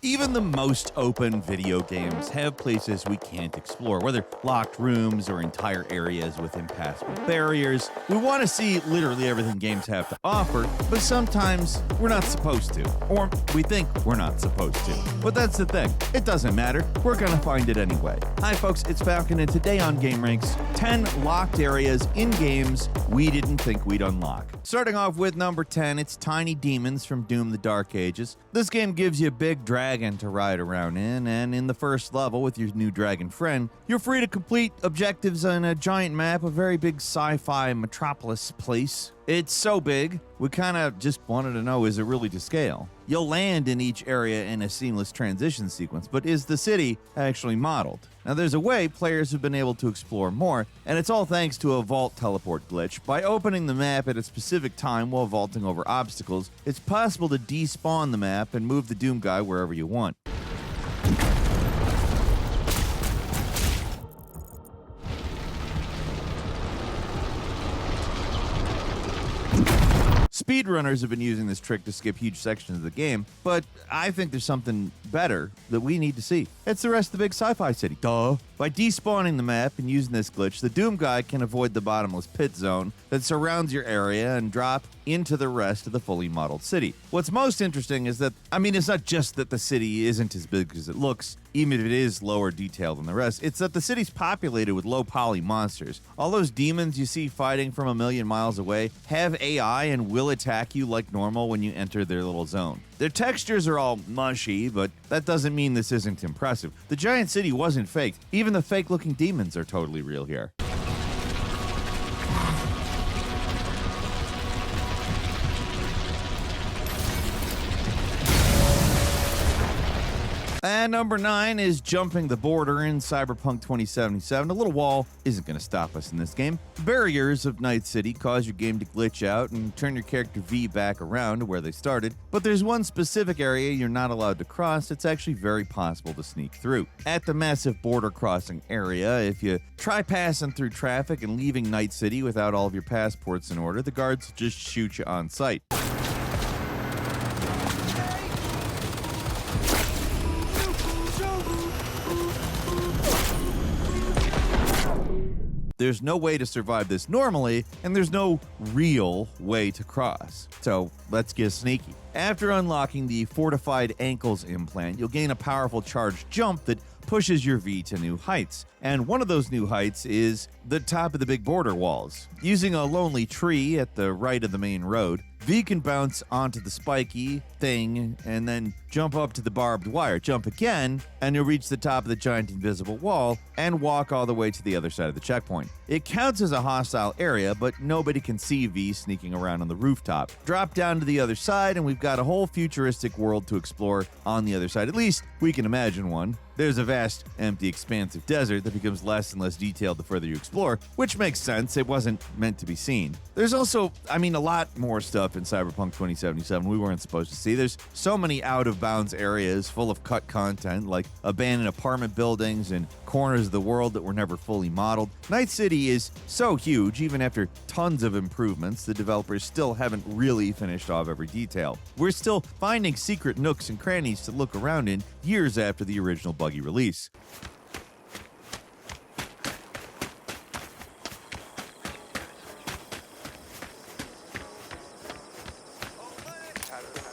Even the most open video games have places we can't explore, whether locked rooms or entire areas with impassable barriers. We want to see literally everything games have to offer, but sometimes we're not supposed to. Or we think we're not supposed to. But that's the thing. It doesn't matter. We're gonna find it anyway. Hi folks, it's Falcon, and today on GameRanx, 10 locked areas in games we didn't think we'd unlock. Starting off with number 10, it's Tiny Demons from Doom the Dark Ages. This game gives you a big dragon to ride around in, and in the first level with your new dragon friend, you're free to complete objectives on a giant map, a very big sci-fi metropolis place. It's so big, we kind of just wanted to know, is it really to scale? You'll land in each area in a seamless transition sequence, but is the city actually modeled? Now there's a way players have been able to explore more, and it's all thanks to a vault teleport glitch. By opening the map at a specific time while vaulting over obstacles, it's possible to despawn the map and move the Doom guy wherever you want. Speedrunners have been using this trick to skip huge sections of the game, but I think there's something better that we need to see. It's the rest of the big sci-fi city. Duh. By despawning the map and using this glitch, the Doom guy can avoid the bottomless pit zone that surrounds your area and drop into the rest of the fully modeled city. What's most interesting is that, it's not just that the city isn't as big as it looks, even if it is lower detail than the rest, it's that the city's populated with low-poly monsters. All those demons you see fighting from a million miles away have AI and will attack you like normal when you enter their little zone. Their textures are all mushy, but that doesn't mean this isn't impressive. The giant city wasn't faked. Even the fake-looking demons are totally real here. And number 9 is Jumping the Border in Cyberpunk 2077. A little wall isn't going to stop us in this game. The barriers of Night City cause your game to glitch out and turn your character V back around to where they started, but there's one specific area you're not allowed to cross that's actually very possible to sneak through. At the massive border crossing area, if you try passing through traffic and leaving Night City without all of your passports in order, the guards will just shoot you on sight. There's no way to survive this normally, and there's no real way to cross. So let's get sneaky. After unlocking the Fortified Ankles implant, you'll gain a powerful charged jump that pushes your V to new heights. And one of those new heights is the top of the big border walls. Using a lonely tree at the right of the main road, V can bounce onto the spiky thing and then jump up to the barbed wire. Jump again, and you'll reach the top of the giant invisible wall and walk all the way to the other side of the checkpoint. It counts as a hostile area, but nobody can see V sneaking around on the rooftop. Drop down to the other side, and we've got a whole futuristic world to explore on the other side. At least we can imagine one. There's a vast, empty expanse of desert that becomes less and less detailed the further you explore, which makes sense. It wasn't meant to be seen. There's also, a lot more stuff in Cyberpunk 2077 we weren't supposed to see. There's so many out-of-bounds areas full of cut content, like abandoned apartment buildings and corners of the world that were never fully modeled. Night City is so huge, even after tons of improvements, the developers still haven't really finished off every detail. We're still finding secret nooks and crannies to look around in years after the original buggy release.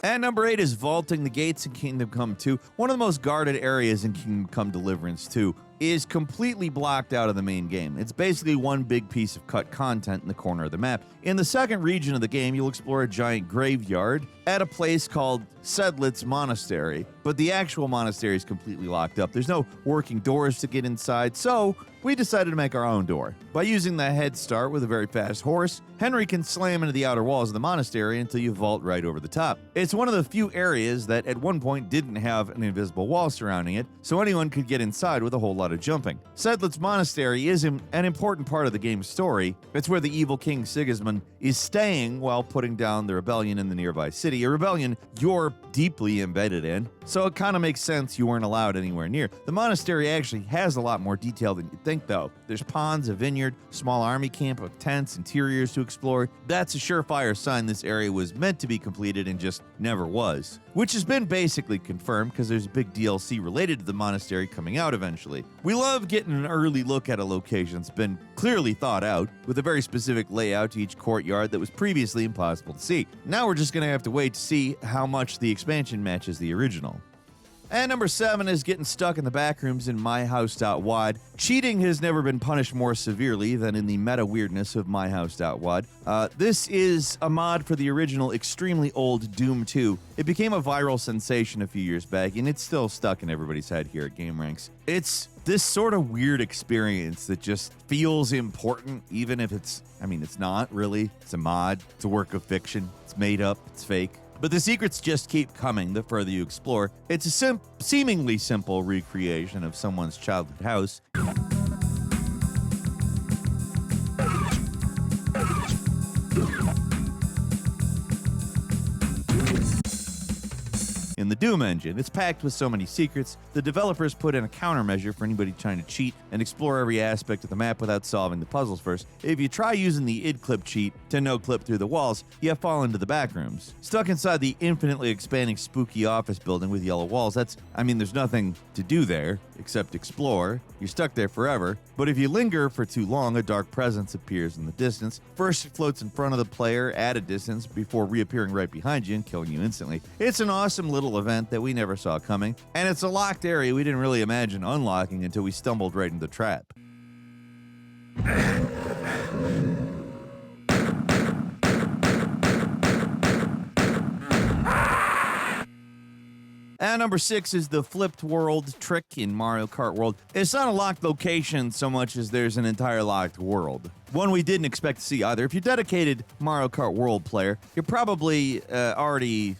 And number 8 is Vaulting the Gates in Kingdom Come 2. One of the most guarded areas in Kingdom Come Deliverance 2 is completely blocked out of the main game. It's basically one big piece of cut content in the corner of the map. In the second region of the game, you'll explore a giant graveyard at a place called Sedlitz Monastery, but the actual monastery is completely locked up. There's no working doors to get inside, so we decided to make our own door. By using the head start with a very fast horse, Henry can slam into the outer walls of the monastery until you vault right over the top. It's one of the few areas that at one point didn't have an invisible wall surrounding it, so anyone could get inside with a whole lot lot of jumping. Sedlett's Monastery is an important part of the game's story. It's where the evil King Sigismund is staying while putting down the rebellion in the nearby city, a rebellion you're deeply embedded in, so it kind of makes sense you weren't allowed anywhere near. The monastery actually has a lot more detail than you'd think, though. There's ponds, a vineyard, small army camp with tents, interiors to explore. That's a surefire sign this area was meant to be completed and just never was. Which has been basically confirmed because there's a big DLC related to the monastery coming out eventually. We love getting an early look at a location that's been clearly thought out, with a very specific layout to each courtyard that was previously impossible to see. Now we're just going to have to wait to see how much the expansion matches the original. And number 7 is getting stuck in the backrooms in myhouse.wad. Cheating has never been punished more severely than in the meta weirdness of myhouse.wad. This is a mod for the original extremely old Doom 2. It became a viral sensation a few years back, and it's still stuck in everybody's head here at gameranx. It's this sort of weird experience that just feels important, even if it's not really. It's a mod, it's a work of fiction, it's made up, it's fake. But the secrets just keep coming the further you explore. It's a seemingly simple recreation of someone's childhood house. In the Doom engine, it's packed with so many secrets, the developers put in a countermeasure for anybody trying to cheat and explore every aspect of the map without solving the puzzles first. If you try using the id clip cheat to no clip through the walls, you fall into the backrooms. Stuck inside the infinitely expanding spooky office building with yellow walls, there's nothing to do there except explore. You're stuck there forever. But if you linger for too long, a dark presence appears in the distance. First, it floats in front of the player at a distance before reappearing right behind you and killing you instantly. It's an awesome little event that we never saw coming, and it's a locked area we didn't really imagine unlocking until we stumbled right into the trap. And number 6 is the flipped world trick in Mario Kart World. It's not a locked location so much as there's an entire locked world. One we didn't expect to see either. If you're a dedicated Mario Kart World player, you're probably already,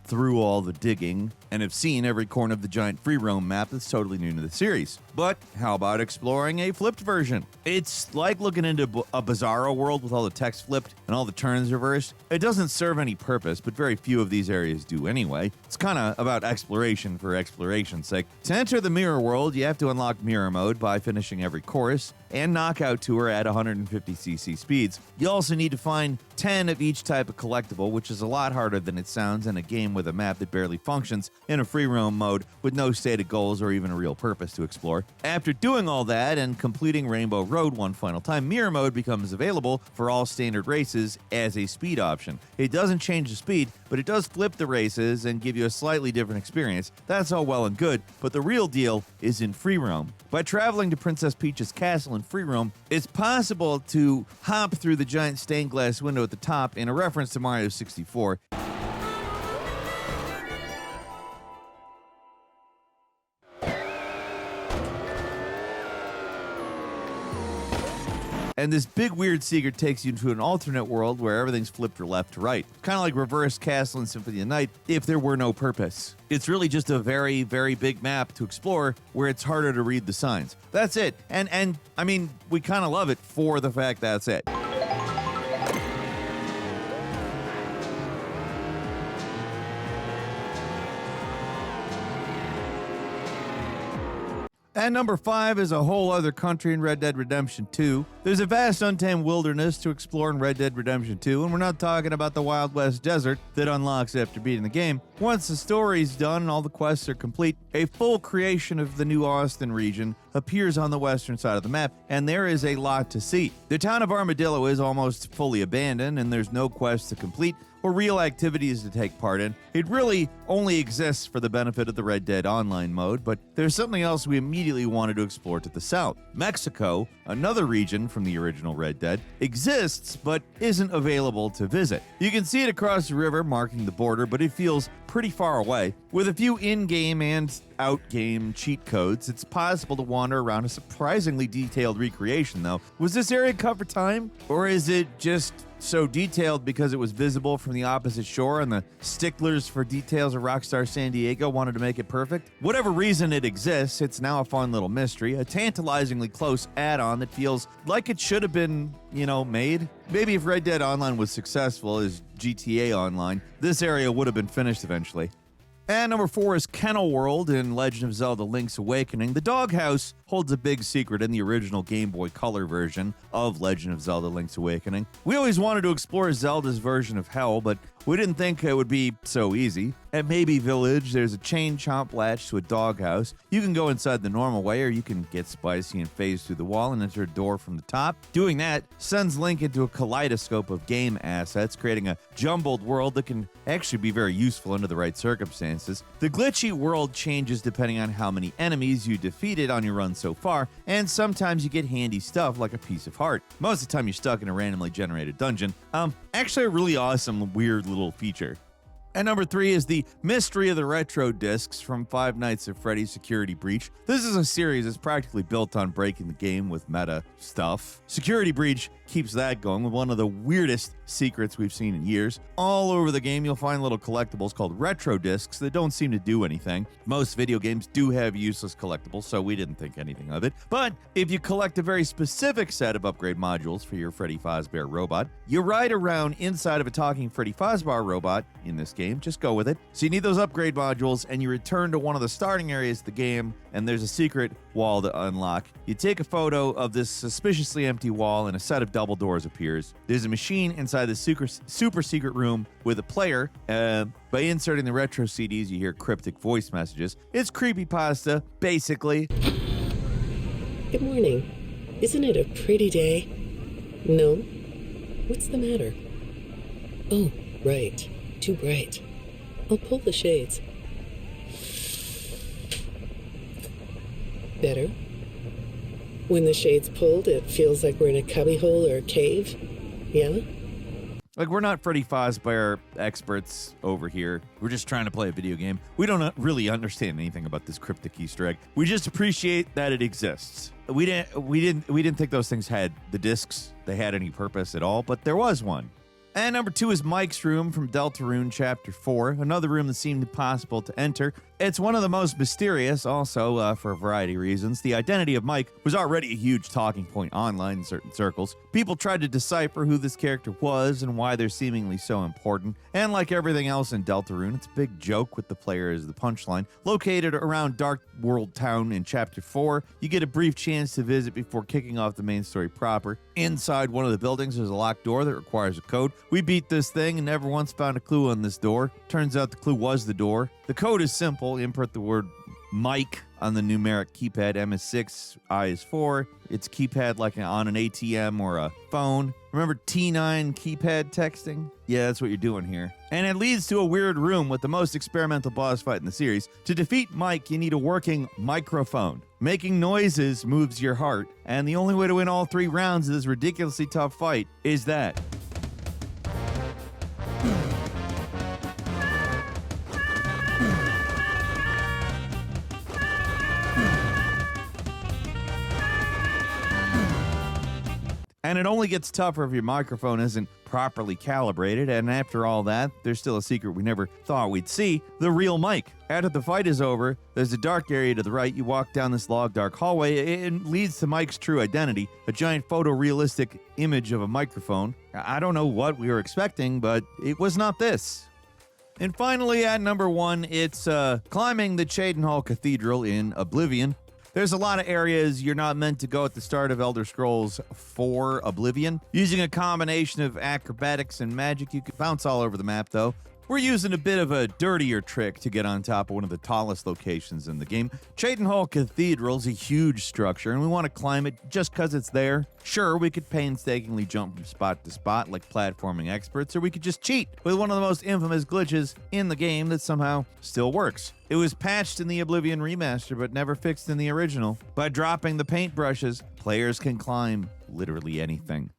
through all the digging and have seen every corner of the giant free roam map that's totally new to the series. But how about exploring a flipped version? It's like looking into a Bizarro world with all the text flipped and all the turns reversed. It doesn't serve any purpose, but very few of these areas do anyway. It's kind of about exploration for exploration's sake. To enter the mirror world, you have to unlock mirror mode by finishing every chorus and knockout tour at 150cc speeds. You also need to find 10 of each type of collectible, which is a lot harder than it sounds in a game with a map that barely functions in a free roam mode with no stated goals or even a real purpose to explore. After doing all that and completing Rainbow Road one final time, mirror mode becomes available for all standard races as a speed option. It doesn't change the speed, but it does flip the races and give you a slightly different experience. That's all well and good, but the real deal is in free roam. By traveling to Princess Peach's castle in free roam, it's possible to hop through the giant stained glass window at the top in a reference to Mario 64. And this big weird secret takes you into an alternate world where everything's flipped or left to right. Kind of like Reverse Castle in Symphony of the Night if there were no purpose. It's really just a very, very big map to explore where it's harder to read the signs. That's it. And we kind of love it for the fact that's it. And number 5 is a whole other country in Red Dead Redemption 2. There's a vast untamed wilderness to explore in Red Dead Redemption 2, and we're not talking about the Wild West desert that unlocks after beating the game. Once the story's done and all the quests are complete, a full creation of the New Austin region appears on the western side of the map, and there is a lot to see. The town of Armadillo is almost fully abandoned, and there's no quest to complete or real activities to take part in. It really only exists for the benefit of the Red Dead Online mode, but there's something else we immediately wanted to explore to the south. Mexico, another region from the original Red Dead, exists but isn't available to visit. You can see it across the river marking the border, but it feels pretty far away. With a few in-game and out-game cheat codes, it's possible to wander around a surprisingly detailed recreation, though. Was this area cut for time? Or is it just so detailed because it was visible from the opposite shore, and the sticklers for details of Rockstar San Diego wanted to make it perfect. Whatever reason it exists, it's now a fun little mystery, a tantalizingly close add-on that feels like it should have been, made. Maybe if Red Dead Online was successful as GTA Online, this area would have been finished eventually. And number 4 is Kennel World in Legend of Zelda Link's Awakening. The doghouse holds a big secret in the original Game Boy Color version of Legend of Zelda Link's Awakening. We always wanted to explore Zelda's version of hell, but we didn't think it would be so easy. At Maybe Village, there's a chain chomp latch to a doghouse. You can go inside the normal way, or you can get spicy and phase through the wall and enter a door from the top. Doing that sends Link into a kaleidoscope of game assets, creating a jumbled world that can actually be very useful under the right circumstances. The glitchy world changes depending on how many enemies you defeated on your run so far, and sometimes you get handy stuff like a piece of heart. Most of the time you're stuck in a randomly generated dungeon. Actually a really awesome, weird little feature. And number 3 is the Mystery of the Retro Discs from Five Nights at Freddy's Security Breach. This is a series that's practically built on breaking the game with meta stuff. Security Breach keeps that going with one of the weirdest secrets we've seen in years. All over the game, you'll find little collectibles called retro discs that don't seem to do anything. Most video games do have useless collectibles, so we didn't think anything of it. But if you collect a very specific set of upgrade modules for your Freddy Fazbear robot, you ride around inside of a talking Freddy Fazbear robot in this game. Just go with it. So you need those upgrade modules, and you return to one of the starting areas of the game, and there's a secret wall to unlock. You take a photo of this suspiciously empty wall, and a set of double doors appears. There's a machine inside the super secret room with a player. By inserting the retro CDs, you hear cryptic voice messages. It's creepypasta, basically. Good morning. Isn't it a pretty day? No? What's the matter? Oh, right. Too bright. I'll pull the shades. Better? When the shade's pulled, it feels like we're in a cubbyhole or a cave? Yeah? Like, we're not Freddy Fazbear experts over here. We're just trying to play a video game. We don't really understand anything about this cryptic Easter egg. We just appreciate that it exists. We didn't think those things had the discs. They had any purpose at all, but there was one. And number 2 is Mike's room from Deltarune Chapter 4, another room that seemed impossible to enter. It's one of the most mysterious, also for a variety of reasons. The identity of Mike was already a huge talking point online in certain circles. People tried to decipher who this character was and why they're seemingly so important. And like everything else in Deltarune, it's a big joke with the player as the punchline. Located around Dark World Town in Chapter 4, you get a brief chance to visit before kicking off the main story proper. Inside one of the buildings, there's a locked door that requires a code. We beat this thing and never once found a clue on this door. Turns out the clue was the door. The code is simple. Input the word Mike on the numeric keypad. M is 6, I is 4. It's keypad like on an ATM or a phone. Remember T9 keypad texting? Yeah, that's what you're doing here. And it leads to a weird room with the most experimental boss fight in the series. To defeat Mike, you need a working microphone. Making noises moves your heart, and the only way to win all 3 rounds of this ridiculously tough fight is that. And it only gets tougher if your microphone isn't properly calibrated, and after all that, there's still a secret we never thought we'd see, the real mic. After the fight is over, there's a dark area to the right. You walk down this log dark hallway. It leads to Mike's true identity, a giant photorealistic image of a microphone. I don't know what we were expecting, but it was not this. And finally, at number 1, it's climbing the Cheydinhal Cathedral in Oblivion. There's a lot of areas you're not meant to go at the start of Elder Scrolls 4 Oblivion. Using a combination of acrobatics and magic, you can bounce all over the map, though. We're using a bit of a dirtier trick to get on top of one of the tallest locations in the game. Cheydinhal Cathedral is a huge structure, and we want to climb it just because it's there. Sure, we could painstakingly jump from spot to spot like platforming experts, or we could just cheat with one of the most infamous glitches in the game that somehow still works. It was patched in the Oblivion remaster, but never fixed in the original. By dropping the paintbrushes, players can climb literally anything.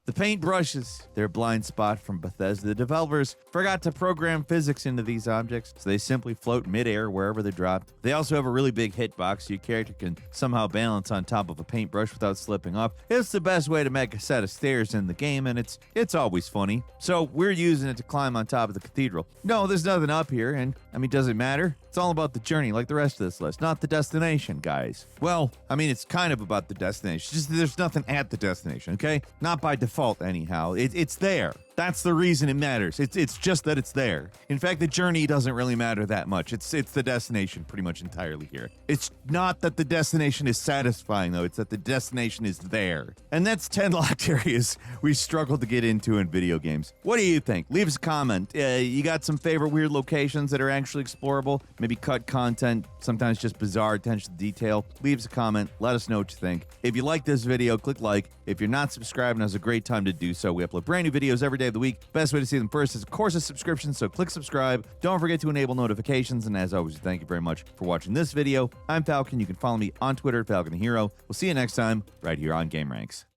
The The paintbrushes, they're a blind spot from Bethesda. The developers forgot to program physics into these objects, so they simply float midair wherever they're dropped. They also have a really big hitbox, so your character can somehow balance on top of a paintbrush without slipping off. It's the best way to make a set of stairs in the game, and it's always funny. So we're using it to climb on top of the cathedral. No, there's nothing up here, and does it matter? It's all about the journey, like the rest of this list, not the destination, guys. Well, it's kind of about the destination. Just there's nothing at the destination, okay? Not by default, anyhow. It's there. That's the reason it matters. It's just that it's there. In fact, the journey doesn't really matter that much. It's the destination pretty much entirely here. It's not that the destination is satisfying, though. It's that the destination is there. And that's 10 locked areas we struggle to get into in video games. What do you think? Leave us a comment. You got some favorite weird locations that are actually explorable? Maybe cut content, sometimes just bizarre attention to detail. Leave us a comment. Let us know what you think. If you like this video, click like. If you're not subscribed, now's a great time to do so. We upload brand new videos every day of the week. Best way to see them first is, of course, a subscription, so click subscribe. Don't forget to enable notifications, and as always, thank you very much for watching this video. I'm Falcon. You can follow me on Twitter, Falcon the Hero. We'll see you next time, right here on GameRanx.